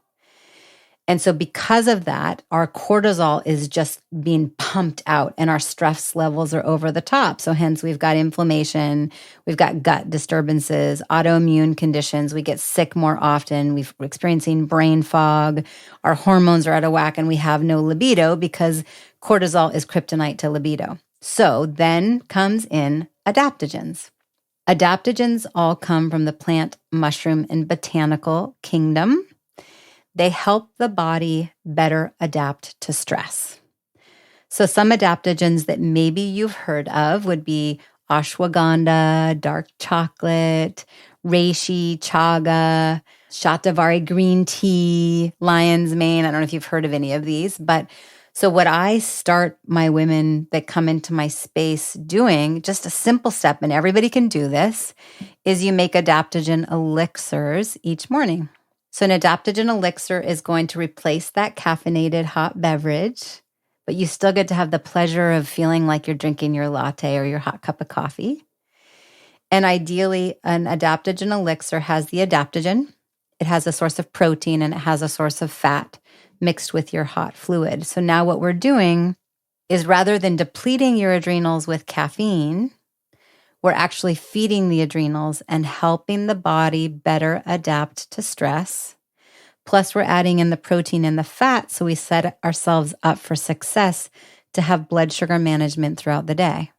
And so because of that, our cortisol is just being pumped out and our stress levels are over the top. So hence we've got inflammation, we've got gut disturbances, autoimmune conditions, we get sick more often, we're experiencing brain fog, our hormones are out of whack, and we have no libido because cortisol is kryptonite to libido. So then comes in adaptogens. Adaptogens all come from the plant, mushroom, and botanical kingdom. They help the body better adapt to stress. So some adaptogens that maybe you've heard of would be ashwagandha, dark chocolate, reishi, chaga, shatavari green tea, lion's mane. I don't know if you've heard of any of these, but So what I start my women that come into my space doing, just a simple step, and everybody can do this, is you make adaptogen elixirs each morning. So an adaptogen elixir is going to replace that caffeinated hot beverage, but you still get to have the pleasure of feeling like you're drinking your latte or your hot cup of coffee. And ideally, an adaptogen elixir has the adaptogen. It has a source of protein and it has a source of fat mixed with your hot fluid. So now what we're doing is rather than depleting your adrenals with caffeine, we're actually feeding the adrenals and helping the body better adapt to stress. Plus, we're adding in the protein and the fat, so we set ourselves up for success to have blood sugar management throughout the day.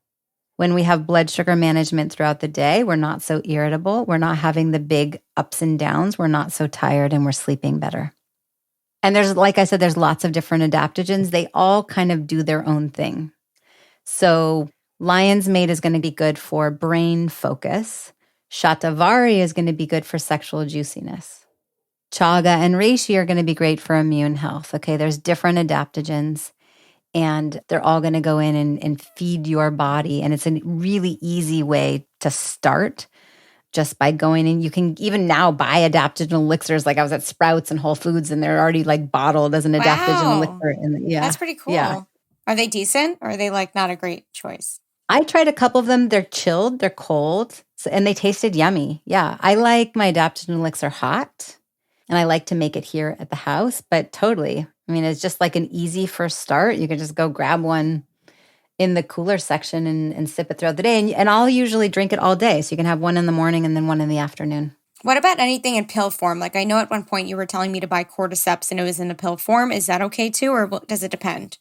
When we have blood sugar management throughout the day, we're not so irritable. We're not having the big ups and downs. We're not so tired and we're sleeping better. And there's, like I said, there's lots of different adaptogens. They all kind of do their own thing. So lion's mane is going to be good for brain focus. Shatavari is going to be good for sexual juiciness. Chaga and reishi are going to be great for immune health. Okay, there's different adaptogens. And they're all going to go in and feed your body. And it's a really easy way to start just by going in. You can even now buy adaptogen elixirs. Like I was at Sprouts and Whole Foods and they're already like bottled as an adaptogen elixir. Yeah. That's pretty cool. Yeah. Are they decent or are they like not a great choice? I tried a couple of them. They're chilled, they're cold, and they tasted yummy. Yeah. I like my adaptogen elixir hot and I like to make it here at the house, but totally. I mean, it's just like an easy first start. You can just go grab one in the cooler section and sip it throughout the day. And I'll usually drink it all day. So you can have one in the morning and then one in the afternoon. What about anything in pill form? Like I know at one point you were telling me to buy cordyceps and it was in a pill form. Is that okay too, or does it depend?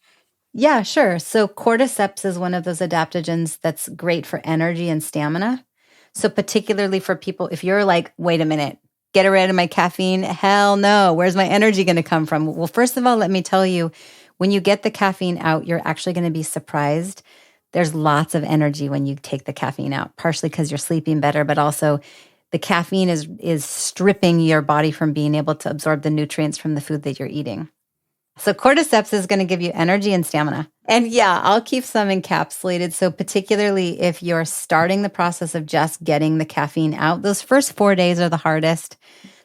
Yeah, sure. So cordyceps is one of those adaptogens that's great for energy and stamina. So particularly for people, if you're like, wait a minute, get rid of my caffeine? Hell no. Where's my energy going to come from? Well, first of all, let me tell you, when you get the caffeine out, you're actually going to be surprised. There's lots of energy when you take the caffeine out, partially because you're sleeping better, but also the caffeine is stripping your body from being able to absorb the nutrients from the food that you're eating. So cordyceps is going to give you energy and stamina. And yeah, I'll keep some encapsulated. So particularly if you're starting the process of just getting the caffeine out, those first 4 days are the hardest.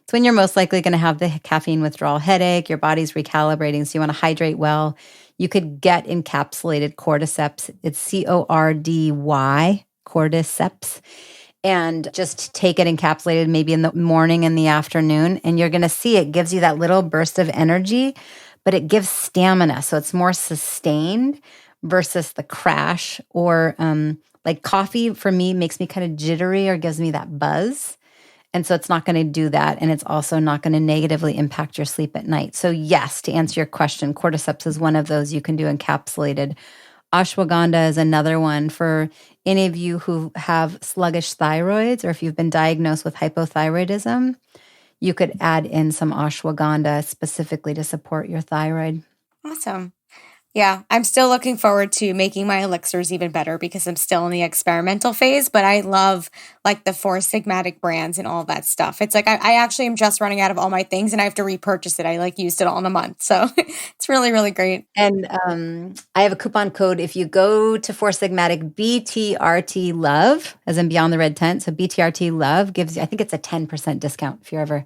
It's when you're most likely going to have the caffeine withdrawal headache. Your body's recalibrating, so you want to hydrate well. You could get encapsulated cordyceps. It's CORDY, cordyceps. And just take it encapsulated maybe in the morning and the afternoon. And you're going to see it gives you that little burst of energy, but it gives stamina. So it's more sustained versus the crash or like coffee for me makes me kind of jittery or gives me that buzz. And so it's not going to do that. And it's also not going to negatively impact your sleep at night. So yes, to answer your question, cordyceps is one of those you can do encapsulated. Ashwagandha is another one for any of you who have sluggish thyroids or if you've been diagnosed with hypothyroidism. You could add in some ashwagandha specifically to support your thyroid. Awesome. Yeah, I'm still looking forward to making my elixirs even better because I'm still in the experimental phase, but I love like the Four Sigmatic brands and all that stuff. It's like I actually am just running out of all my things and I have to repurchase it. I like used it all in a month. So it's really, really great. And I have a coupon code. If you go to Four Sigmatic, BTRT Love, as in Beyond the Red Tent. So BTRT Love gives you, I think it's a 10% discount if you're ever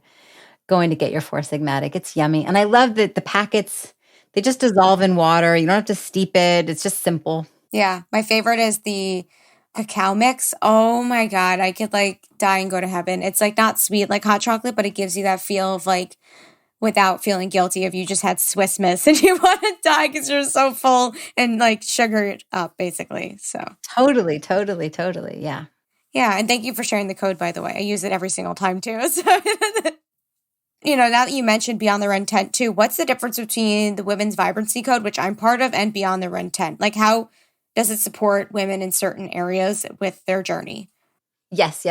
going to get your Four Sigmatic. It's yummy. And I love that the packets, they just dissolve in water. You don't have to steep it. It's just simple. Yeah. My favorite is the cacao mix. Oh my God. I could like die and go to heaven. It's like not sweet like hot chocolate, but it gives you that feel of like without feeling guilty if you just had Swiss Miss and you want to die because you're so full and like sugared up basically. So Totally. Yeah. Yeah. And thank you for sharing the code, by the way. I use it every single time too. So you know, now that you mentioned Beyond the Red Tent too, what's the difference between the Women's Vibrancy Code, which I'm part of, and Beyond the Red Tent? Like how does it support women in certain areas with their journey? Yes.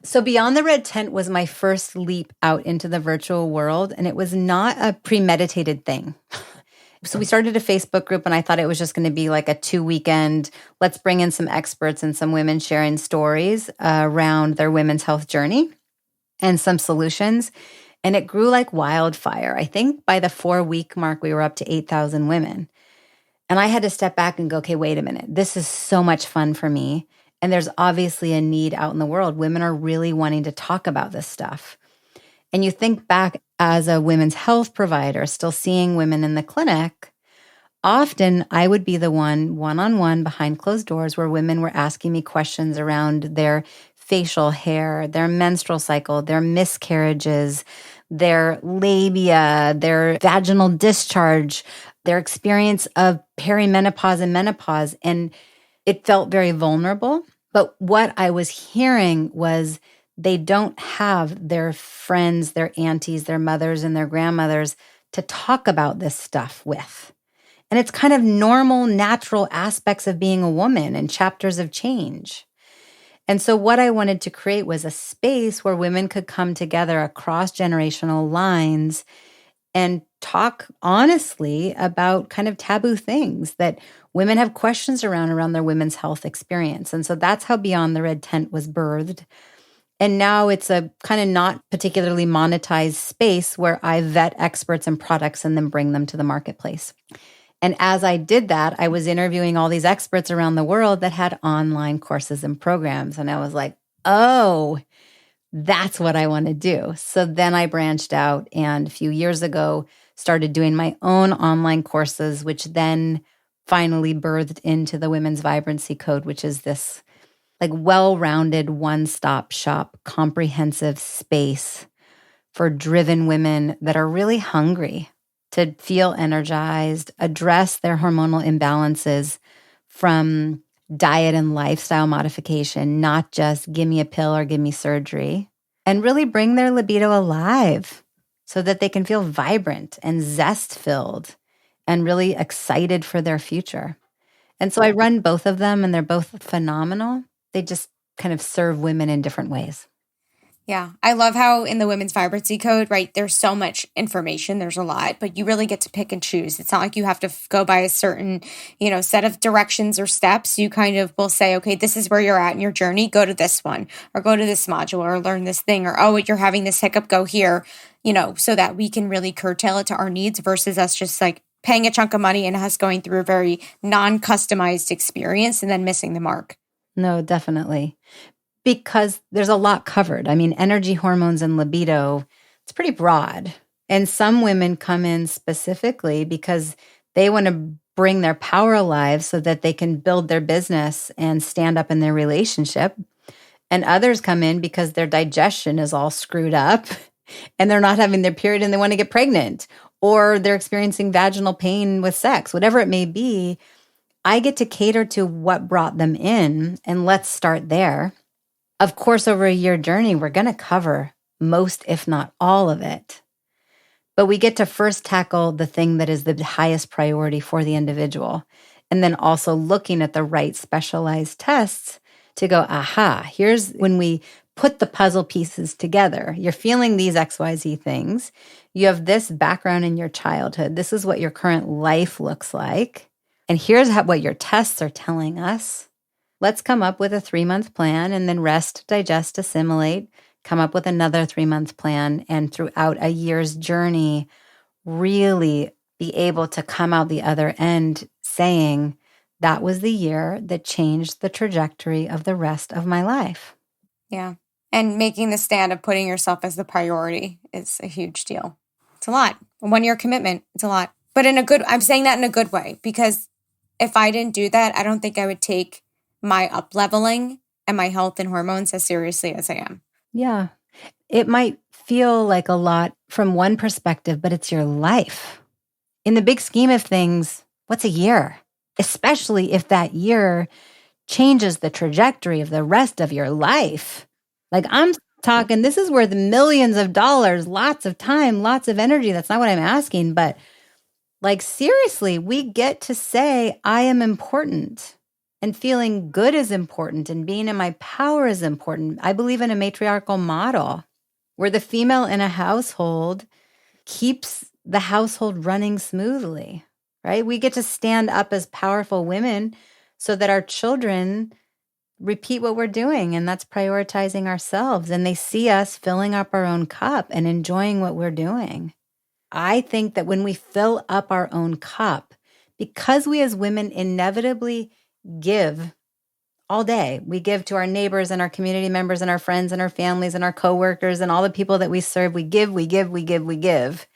So Beyond the Red Tent was my first leap out into the virtual world, and it was not a premeditated thing. So we started a Facebook group, and I thought it was just going to be like a 2-weekend, let's bring in some experts and some women sharing stories around their women's health journey and some solutions. And it grew like wildfire. I think by the 4-week mark, we were up to 8,000 women. And I had to step back and go, okay, wait a minute. This is so much fun for me. And there's obviously a need out in the world. Women are really wanting to talk about this stuff. And you think back as a women's health provider, still seeing women in the clinic, often I would be the one-on-one behind closed doors where women were asking me questions around their facial hair, their menstrual cycle, their miscarriages, their labia, their vaginal discharge, their experience of perimenopause and menopause. And it felt very vulnerable. But what I was hearing was they don't have their friends, their aunties, their mothers, and their grandmothers to talk about this stuff with. And it's kind of normal, natural aspects of being a woman and chapters of change. And so what I wanted to create was a space where women could come together across generational lines and talk honestly about kind of taboo things that women have questions around their women's health experience. And so that's how Beyond the Red Tent was birthed. And now it's a kind of not particularly monetized space where I vet experts and products and then bring them to the marketplace. And as I did that, I was interviewing all these experts around the world that had online courses and programs. And I was like, oh, that's what I want to do. So then I branched out and a few years ago started doing my own online courses, which then finally birthed into the Women's Vibrancy Code, which is this like well-rounded one-stop shop, comprehensive space for driven women that are really hungry to feel energized, address their hormonal imbalances from diet and lifestyle modification, not just give me a pill or give me surgery, and really bring their libido alive so that they can feel vibrant and zest-filled and really excited for their future. And so I run both of them, and they're both phenomenal. They just kind of serve women in different ways. Yeah. I love how in the Women's Vibrancy Code, right, there's so much information, there's a lot, but you really get to pick and choose. It's not like you have to go by a certain, set of directions or steps. You kind of will say, okay, this is where you're at in your journey. Go to this one or go to this module or learn this thing or, oh, you're having this hiccup, go here, so that we can really curtail it to our needs versus us just like paying a chunk of money and us going through a very non-customized experience and then missing the mark. No, definitely. Because there's a lot covered. I mean, energy, hormones, and libido, it's pretty broad. And some women come in specifically because they want to bring their power alive so that they can build their business and stand up in their relationship. And others come in because their digestion is all screwed up and they're not having their period and they want to get pregnant, or they're experiencing vaginal pain with sex, whatever it may be. I get to cater to what brought them in, and let's start there. Of course, over a year journey, we're going to cover most, if not all of it. But we get to first tackle the thing that is the highest priority for the individual. And then also looking at the right specialized tests to go, aha, here's when we put the puzzle pieces together. You're feeling these XYZ things. You have this background in your childhood. This is what your current life looks like. And here's what your tests are telling us. Let's come up with a 3-month plan and then rest, digest, assimilate, come up with another 3-month plan. And throughout a year's journey, really be able to come out the other end saying, that was the year that changed the trajectory of the rest of my life. Yeah. And making the stand of putting yourself as the priority is a huge deal. It's a lot. A 1-year commitment, it's a lot. But I'm saying that in a good way, because if I didn't do that, I don't think I would take my up-leveling and my health and hormones as seriously as I am. Yeah. It might feel like a lot from one perspective, but it's your life. In the big scheme of things, what's a year? Especially if that year changes the trajectory of the rest of your life. Like I'm talking, this is worth millions of dollars, lots of time, lots of energy. That's not what I'm asking, but like seriously, we get to say, I am important. And feeling good is important, and being in my power is important. I believe in a matriarchal model where the female in a household keeps the household running smoothly, right? We get to stand up as powerful women so that our children repeat what we're doing, and that's prioritizing ourselves. And they see us filling up our own cup and enjoying what we're doing. I think that when we fill up our own cup, Because we as women inevitably give all day. We give to our neighbors and our community members and our friends and our families and our coworkers and all the people that we serve. We give, we give, we give, we give.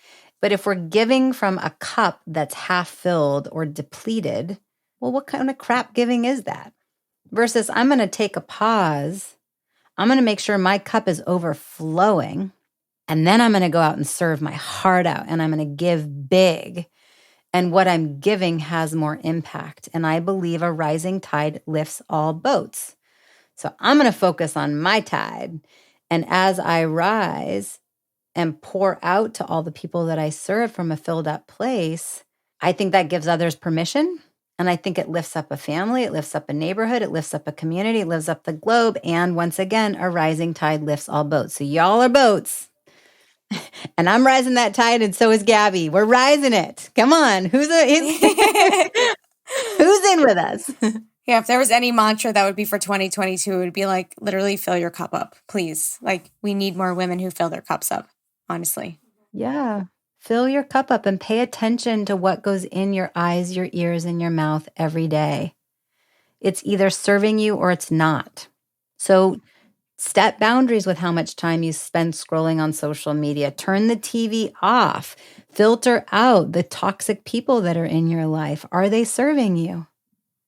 But if we're giving from a cup that's half filled or depleted, well, what kind of crap giving is that? Versus I'm going to take a pause. I'm going to make sure my cup is overflowing. And then I'm going to go out and serve my heart out. And I'm going to give big. And what I'm giving has more impact. And I believe a rising tide lifts all boats. So I'm going to focus on my tide. And as I rise and pour out to all the people that I serve from a filled up place, I think that gives others permission. And I think it lifts up a family, it lifts up a neighborhood, it lifts up a community, it lifts up the globe. And once again, a rising tide lifts all boats. So y'all are boats. And I'm rising that tide, and so is Gabby. We're rising it. Come on. Who's in with us? Yeah, if there was any mantra that would be for 2022, it would be like, literally fill your cup up, please. Like, we need more women who fill their cups up, honestly. Yeah. Fill your cup up and pay attention to what goes in your eyes, your ears, and your mouth every day. It's either serving you or it's not. So set boundaries with how much time you spend scrolling on social media. Turn the TV off. Filter out the toxic people that are in your life. Are they serving you?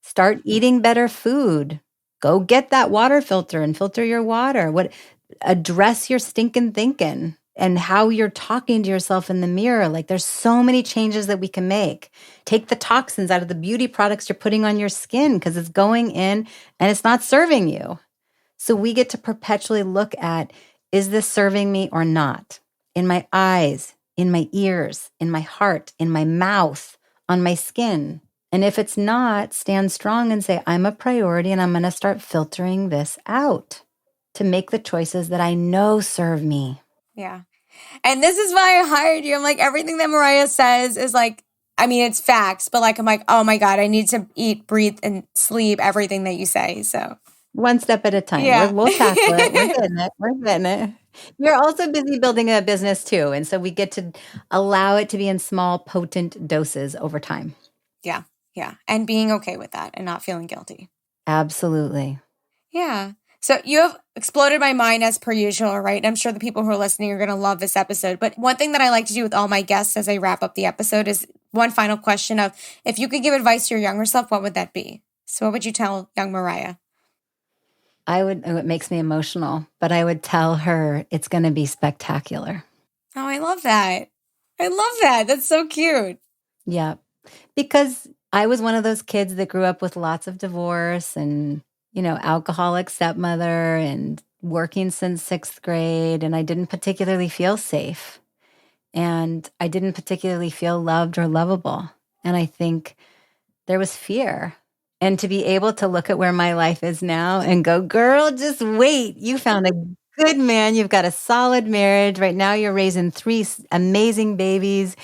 Start eating better food. Go get that water filter and filter your water. Address your stinking thinking and how you're talking to yourself in the mirror. Like, there's so many changes that we can make. Take the toxins out of the beauty products you're putting on your skin because it's going in and it's not serving you. So we get to perpetually look at, is this serving me or not? In my eyes, in my ears, in my heart, in my mouth, on my skin. And if it's not, stand strong and say, I'm a priority and I'm going to start filtering this out to make the choices that I know serve me. Yeah. And this is why I hired you. I'm like, everything that Mariah says is like, I mean, it's facts, but like, I'm like, oh my God, I need to eat, breathe, and sleep everything that you say. So one step at a time. Yeah. We'll tackle it. We're getting it. You're also busy building a business too. And so we get to allow it to be in small, potent doses over time. Yeah. Yeah. And being okay with that and not feeling guilty. Absolutely. Yeah. So you have exploded my mind as per usual, right? I'm sure the people who are listening are going to love this episode. But one thing that I like to do with all my guests as I wrap up the episode is one final question of, if you could give advice to your younger self, what would that be? So what would you tell young Mariah? It makes me emotional, but I would tell her it's going to be spectacular. Oh, I love that. I love that. That's so cute. Yeah. Because I was one of those kids that grew up with lots of divorce and, alcoholic stepmother and working since 6th grade. And I didn't particularly feel safe. And I didn't particularly feel loved or lovable. And I think there was fear. And to be able to look at where my life is now and go, girl, just wait. You found a good man. You've got a solid marriage. Right now you're raising 3 amazing babies.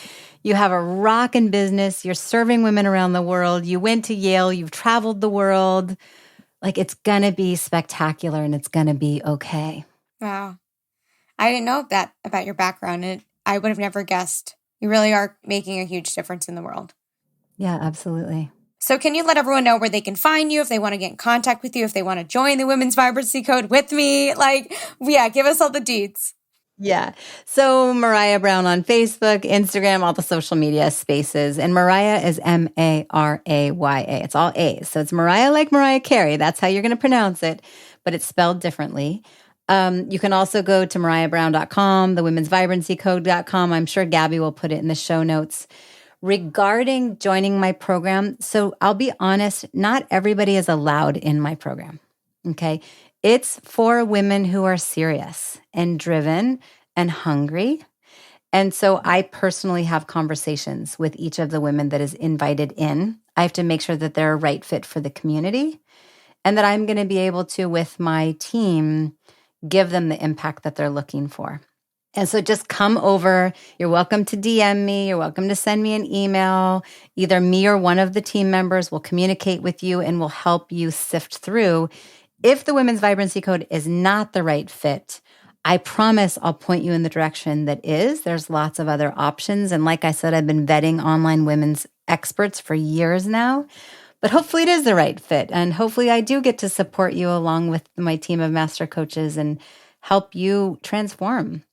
You have a rockin' business. You're serving women around the world. You went to Yale. You've traveled the world. Like, it's going to be spectacular and it's going to be okay. Wow. I didn't know that about your background. And I would have never guessed. You really are making a huge difference in the world. Yeah, absolutely. So can you let everyone know where they can find you, if they want to get in contact with you, if they want to join the Women's Vibrancy Code with me? Give us all the deets. Yeah. So Mariah Brown on Facebook, Instagram, all the social media spaces. And Mariah is Maraya. It's all A's. So it's Mariah like Mariah Carey. That's how you're going to pronounce it, but it's spelled differently. You can also go to mariahbrown.com, thewomensvibrancycode.com. I'm sure Gabby will put it in the show notes. Regarding joining my program, so I'll be honest, not everybody is allowed in my program, okay? It's for women who are serious and driven and hungry. And so I personally have conversations with each of the women that is invited in. I have to make sure that they're a right fit for the community and that I'm going to be able to, with my team, give them the impact that they're looking for. And so just come over. You're welcome to DM me. You're welcome to send me an email. Either me or one of the team members will communicate with you and will help you sift through. If the Women's Vibrancy Code is not the right fit, I promise I'll point you in the direction that is. There's lots of other options. And like I said, I've been vetting online women's experts for years now, but hopefully it is the right fit. And hopefully I do get to support you along with my team of master coaches and help you transform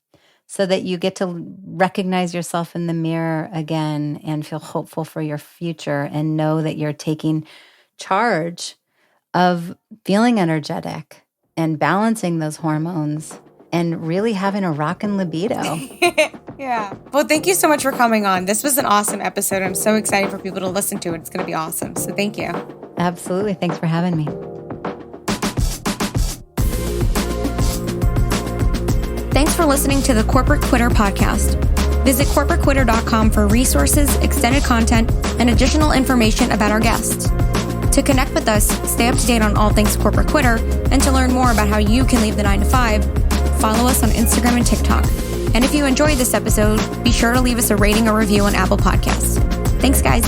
so that you get to recognize yourself in the mirror again and feel hopeful for your future and know that you're taking charge of feeling energetic and balancing those hormones and really having a rockin' libido. Yeah. Well, thank you so much for coming on. This was an awesome episode. I'm so excited for people to listen to it. It's going to be awesome. So thank you. Absolutely. Thanks for having me. Thanks for listening to the Corporate Quitter podcast. Visit corporatequitter.com for resources, extended content, and additional information about our guests. To connect with us, stay up to date on all things Corporate Quitter, and to learn more about how you can leave the 9-to-5, follow us on Instagram and TikTok. And if you enjoyed this episode, be sure to leave us a rating or review on Apple Podcasts. Thanks, guys.